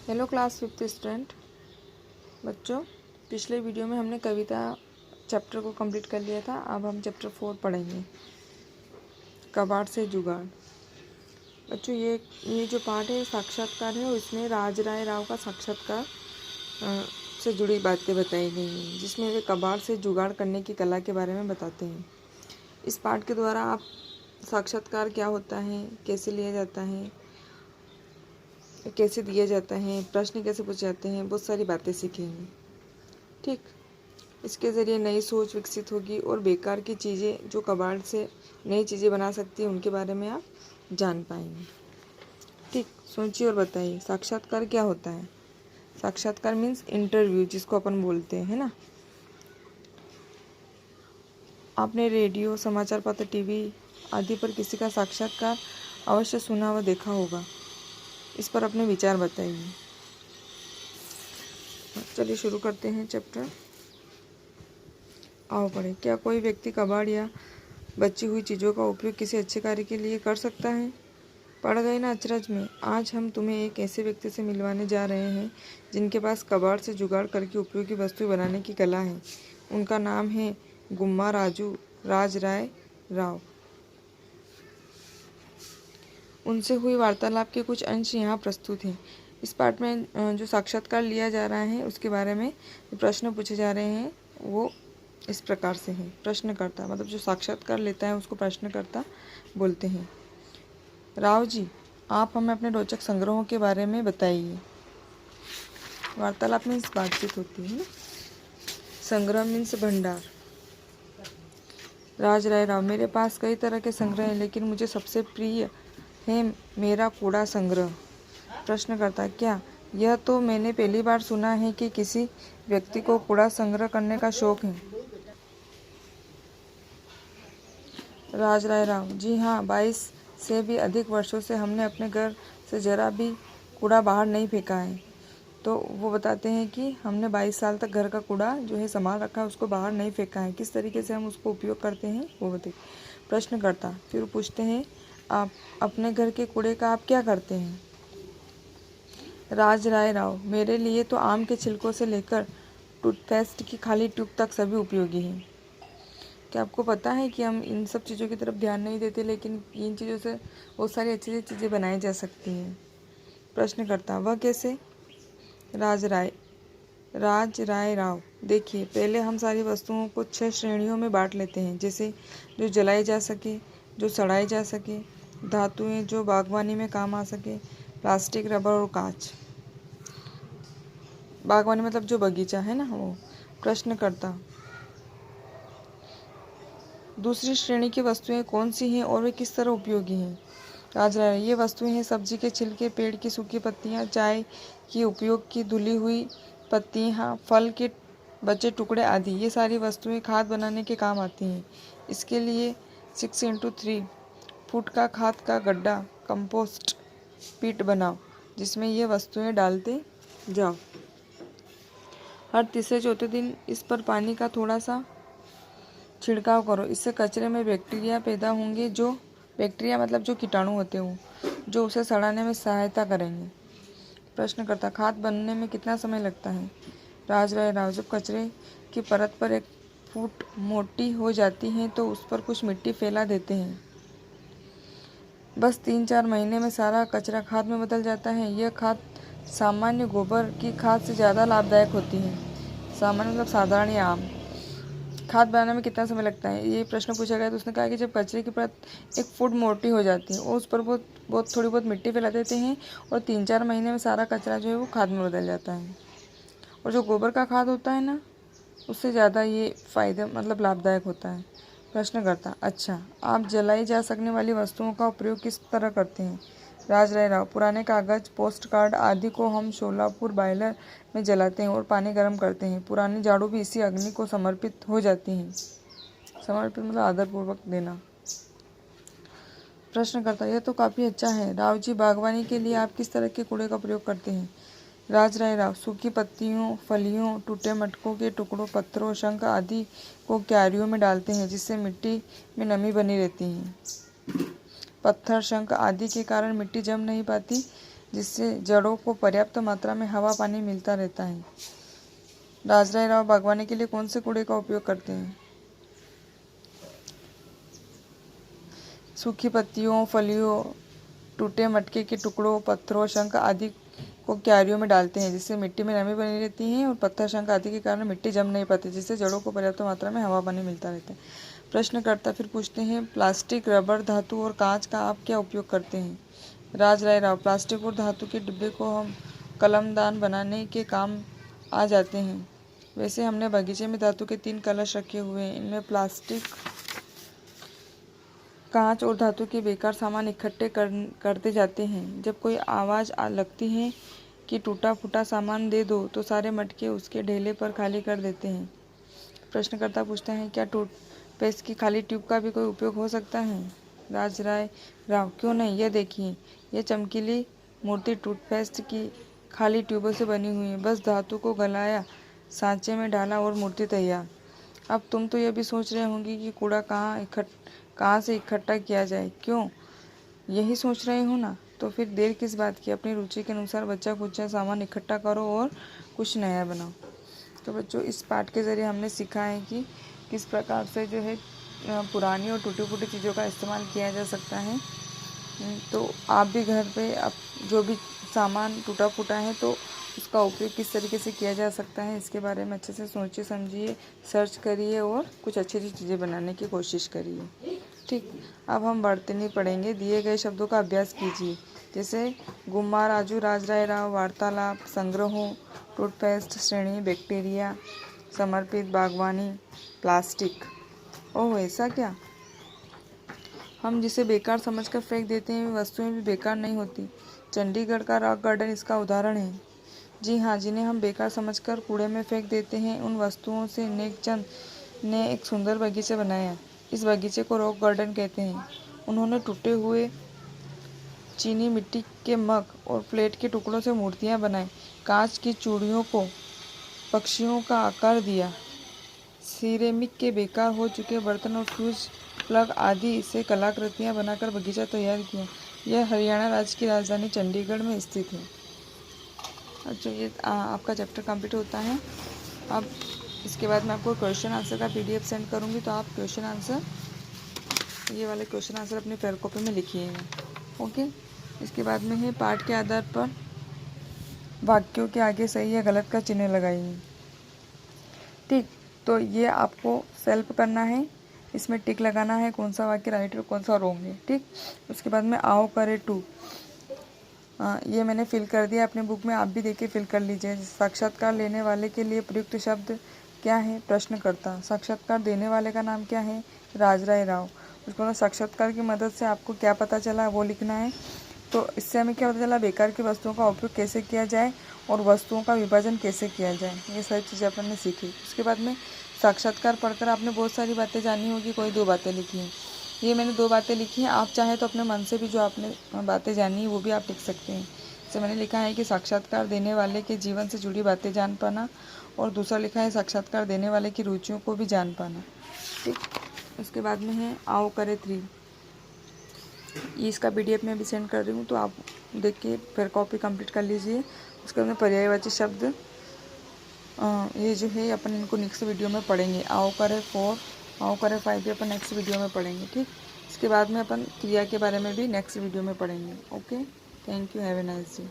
Hello class 5th student बच्चों, पिछले video में हमने कविता चैप्टर को कंप्लीट कर लिया था। अब हम चैप्टर 4 पढ़ेंगे, कबाड़ से जुगाड़। बच्चों, ये जो पार्ट है साक्षात्कार है और इसमें राज राय राव का साक्षात्कार से जुड़ी बातें बताई गई हैं, जिसमें वे कबाड़ से जुगाड़ करने की कला के बारे में बताते हैं। इस पार्ट के द्वारा आप साक्षात्कार क्या होता है, कैसे लिया जाता है, कैसे दिया जाता है, प्रश्न कैसे पूछे जाते हैं, बहुत सारी बातें सीखेंगे। ठीक, इसके ज़रिए नई सोच विकसित होगी और बेकार की चीज़ें जो कबाड़ से नई चीज़ें बना सकती हैं उनके बारे में आप जान पाएंगे। ठीक, सोचिए और बताइए साक्षात्कार क्या होता है। साक्षात्कार मीन्स इंटरव्यू, जिसको अपन बोलते हैं, है ना। आपने रेडियो, समाचार पत्र, टीवी आदि पर किसी का साक्षात्कार अवश्य सुना व देखा होगा। इस पर अपने विचार बताइए। चलिए शुरू करते हैं चैप्टर। आओ पढ़े। क्या कोई व्यक्ति कबाड़ या बची हुई चीज़ों का उपयोग किसी अच्छे कार्य के लिए कर सकता है? पड़ गए ना अचरज में। आज हम तुम्हें एक ऐसे व्यक्ति से मिलवाने जा रहे हैं जिनके पास कबाड़ से जुगाड़ करके उपयोगी वस्तु बनाने की कला है। उनका नाम है गुम्मा राजू राज राय राव। उनसे हुई वार्तालाप के कुछ अंश यहाँ प्रस्तुत हैं। इस पार्ट में जो साक्षात्कार लिया जा रहा है उसके बारे में प्रश्न पूछे जा रहे हैं, वो इस प्रकार से है। प्रश्नकर्ता मतलब जो साक्षात्कार लेता है उसको प्रश्नकर्ता बोलते हैं। राव जी, आप हमें अपने रोचक संग्रहों के बारे में बताइए। वार्तालाप मीन्स बातचीत होती है ना। संग्रह मीन्स भंडार। राज राय राव, मेरे पास कई तरह के संग्रह हैं, लेकिन मुझे सबसे प्रिय है मेरा कूड़ा संग्रह। प्रश्नकर्ता, क्या? यह तो मैंने पहली बार सुना है कि किसी व्यक्ति को कूड़ा संग्रह करने का शौक है। राज राय राव, जी हाँ, 22 से भी अधिक वर्षों से हमने अपने घर से जरा भी कूड़ा बाहर नहीं फेंका है। तो वो बताते हैं कि हमने 22 साल तक घर का कूड़ा जो है संभाल रखा है, उसको बाहर नहीं फेंका है। किस तरीके से हम उसको उपयोग करते हैं वो बताइए। प्रश्नकर्ता फिर पूछते हैं, आप अपने घर के कूड़े का आप क्या करते हैं? राज राय राव, मेरे लिए तो आम के छिलकों से लेकर टूथपेस्ट की खाली ट्यूब तक सभी उपयोगी हैं। क्या आपको पता है कि हम इन सब चीज़ों की तरफ ध्यान नहीं देते, लेकिन इन चीज़ों से बहुत सारी अच्छी चीज़ें बनाई जा सकती हैं। प्रश्नकर्ता, वह कैसे? राज राय राव, देखिए, पहले हम सारी वस्तुओं को 6 श्रेणियों में बांट लेते हैं, जैसे जो जलाई जा सके, जो सड़ाई जा सके, धातुएं जो बागवानी में काम आ सके, प्लास्टिक, रबर और कांच। बागवानी मतलब जो बगीचा है ना वो। प्रश्नकर्ता, दूसरी श्रेणी की वस्तुएं कौन सी हैं और वे किस तरह उपयोगी हैं? राज राय, ये वस्तुएं हैं सब्जी के छिलके, पेड़ की सूखी पत्तियां, चाय की उपयोग की धुली हुई पत्तियां, फल के बचे टुकड़े आदि। ये सारी वस्तुएं खाद बनाने के काम आती हैं। इसके लिए 6x3 फुट का खाद का गड्ढा, कंपोस्ट पिट बनाओ, जिसमें ये वस्तुएं डालते जाओ। हर तीसरे चौथे दिन इस पर पानी का थोड़ा सा छिड़काव करो। इससे कचरे में बैक्टीरिया पैदा होंगे, जो बैक्टीरिया मतलब जो कीटाणु होते हैं जो उसे सड़ाने में सहायता करेंगे। प्रश्नकर्ता, खाद बनने में कितना समय लगता है? राज राय राव, जब कचरे की परत पर 1 फुट मोटी हो जाती है तो उस पर कुछ मिट्टी फैला देते हैं। बस 3-4 महीने में सारा कचरा खाद में बदल जाता है। यह खाद सामान्य गोबर की खाद से ज़्यादा लाभदायक होती है। सामान्य मतलब साधारण या आम। खाद बनाने में कितना समय लगता है, ये प्रश्न पूछा गया। तो उसने कहा कि जब कचरे की परत 1 फुट मोटी हो जाती है और उस पर थोड़ी बहुत मिट्टी फैला देते हैं और 3-4 महीने में सारा कचरा जो है वो खाद में बदल जाता है। और जो गोबर का खाद होता है ना, उससे ज़्यादा ये फ़ायदे मतलब लाभदायक होता है। प्रश्नकर्ता, अच्छा, आप जलाई जा सकने वाली वस्तुओं का प्रयोग किस तरह करते हैं? राज राय राव, पुराने कागज़, पोस्ट कार्ड आदि को हम शोलापुर बॉयलर में जलाते हैं और पानी गर्म करते हैं। पुरानी झाड़ू भी इसी अग्नि को समर्पित हो जाती हैं। समर्पित मतलब आदरपूर्वक देना। प्रश्नकर्ता, यह तो काफ़ी अच्छा है। राव जी, बागवानी के लिए आप किस तरह के कूड़े का प्रयोग करते हैं? राज राय राव, सूखी पत्तियों, फलियों, टूटे मटकों के टुकड़ों, पत्थरों, शंख आदि को क्यारियों में डालते हैं, जिससे मिट्टी में नमी बनी रहती है। पत्थर, शंख आदि के कारण मिट्टी जम नहीं पाती, जिससे जड़ों को पर्याप्त मात्रा में हवा पानी मिलता रहता है। राजराय राव बागवानी के लिए कौन से कूड़े का उपयोग करते हैं? सूखी पत्तियों, फलियों, टूटे मटके के टुकड़ों, पत्थरों, शंख आदि को क्यारियों में डालते हैं, जिससे मिट्टी में नमी बनी रहती है और पत्थर, शंख आदि के कारण मिट्टी जम नहीं पाती, जिससे जड़ों को पर्याप्त मात्रा में हवा पानी मिलता रहता है। प्रश्नकर्ता फिर पूछते हैं, प्लास्टिक, रबर, धातु और कांच का आप क्या उपयोग करते हैं? राजराय राव, प्लास्टिक और धातु के डिब्बे को हम कलमदान बनाने के काम आ जाते हैं। वैसे हमने बगीचे में धातु के 3 कलश रखे हुए हैं। इनमें प्लास्टिक, कांच और धातु के बेकार सामान इकट्ठे करते जाते हैं। जब कोई आवाज़ लगती है कि टूटा फूटा सामान दे दो, तो सारे मटके उसके ढेले पर खाली कर देते हैं। प्रश्नकर्ता पूछते हैं, क्या टूथपेस्ट की खाली ट्यूब का भी कोई उपयोग हो सकता है? राजराय राव, क्यों नहीं, यह देखिए, यह चमकीली मूर्ति टूथपेस्ट की खाली ट्यूबों से बनी हुई है। बस धातु को गलाया, सांचे में डाला और मूर्ति तैयार। अब तुम तो यह भी सोच रहे होंगे कि कूड़ा कहाँ से इकट्ठा किया जाए, क्यों? यही सोच रहे हो ना? तो फिर देर किस बात की, अपनी रुचि के अनुसार बच्चा खुचा सामान इकट्ठा करो और कुछ नया बनाओ। तो बच्चों, इस पाठ के ज़रिए हमने सीखा है कि किस प्रकार से जो है पुरानी और टूटी फूटी चीज़ों का इस्तेमाल किया जा सकता है। तो आप भी घर पे अब जो भी सामान टूटा फूटा है तो उसका उपयोग किस तरीके से किया जा सकता है, इसके बारे में अच्छे से सोचिए, समझिए, सर्च करिए और कुछ अच्छी अच्छी चीज़ें बनाने की कोशिश करिए। ठीक, अब हम वर्तनी पढ़ेंगे। दिए गए शब्दों का अभ्यास कीजिए, जैसे गुम्मा, राजू, राजराय राव, वार्तालाप, संग्रहों, टूथपेस्ट, श्रेणी, बैक्टीरिया, समर्पित, बागवानी, प्लास्टिक। ओह, ऐसा क्या? हम जिसे बेकार समझकर फेंक देते हैं, वे वस्तुएं भी बेकार नहीं होती। चंडीगढ़ का रॉक गार्डन इसका उदाहरण है। जी हाँ, जिन्हें हम बेकार समझकर कूड़े में फेंक देते हैं, उन वस्तुओं से नेकचंद ने एक सुंदर बगीचा बनाया। इस बगीचे को रॉक गार्डन कहते हैं। उन्होंने टूटे हुए चीनी मिट्टी के मग और प्लेट के टुकड़ों से मूर्तियाँ बनाई, कांच की चूड़ियों को पक्षियों का आकार दिया, सिरेमिक के बेकार हो चुके बर्तन और फ्यूज प्लग आदि से कलाकृतियाँ बनाकर बगीचा तैयार किया। यह हरियाणा राज्य की राजधानी चंडीगढ़ में स्थित है। अच्छा, ये आपका चैप्टर कंप्लीट होता है। अब इसके बाद मैं आपको क्वेश्चन आंसर का PDF सेंड करूँगी, तो आप क्वेश्चन आंसर, ये वाले क्वेश्चन आंसर अपनी फेयर कॉपी में लिखिएगा। ओके, इसके बाद में है पाठ के आधार पर वाक्यों के आगे सही या गलत का चिन्ह लगाइए। ठीक, तो ये आपको सेल्फ करना है, इसमें टिक लगाना है, कौन सा वाक्य राइट और कौन सा रॉन्ग है। ठीक, उसके बाद में आओ करे टू, ये मैंने फिल कर दिया अपने बुक में, आप भी देखिए फिल कर लीजिए। साक्षात्कार लेने वाले के लिए प्रयुक्त शब्द क्या है? प्रश्नकर्ता। साक्षात्कार देने वाले का नाम क्या है? राजराय राव। उसके बाद साक्षात्कार की मदद से आपको क्या पता चला वो लिखना है। तो इससे हमें क्या पता चला, बेकार की वस्तुओं का उपयोग कैसे किया जाए और वस्तुओं का विभाजन कैसे किया जाए, ये सारी चीज़ें अपन ने सीखी। उसके बाद में साक्षात्कार पढ़कर आपने बहुत सारी बातें जानी होगी, कोई 2 बातें लिखी हैं। ये मैंने 2 बातें लिखी हैं, आप चाहें तो अपने मन से भी जो आपने बातें जानी है वो भी आप लिख सकते हैं। जैसे मैंने लिखा है कि साक्षात्कार देने वाले के जीवन से जुड़ी बातें जान पाना, और दूसरा लिखा है साक्षात्कार देने वाले की रुचियों को भी जान पाना। ठीक, उसके बाद में है आओ करे 3, ये इसका PDF में भी सेंड कर रही हूँ, तो आप देख के फिर कॉपी कंप्लीट कर लीजिए। उसके बाद में पर्यायवाची शब्द, ये जो है अपन इनको नेक्स्ट वीडियो में पढ़ेंगे। आओ करे 4, आओ करे 5 भी अपन नेक्स्ट वीडियो में पढ़ेंगे। ठीक, इसके बाद में अपन क्रिया के बारे में भी नेक्स्ट वीडियो में पढ़ेंगे। Okay, thank you, have a nice day.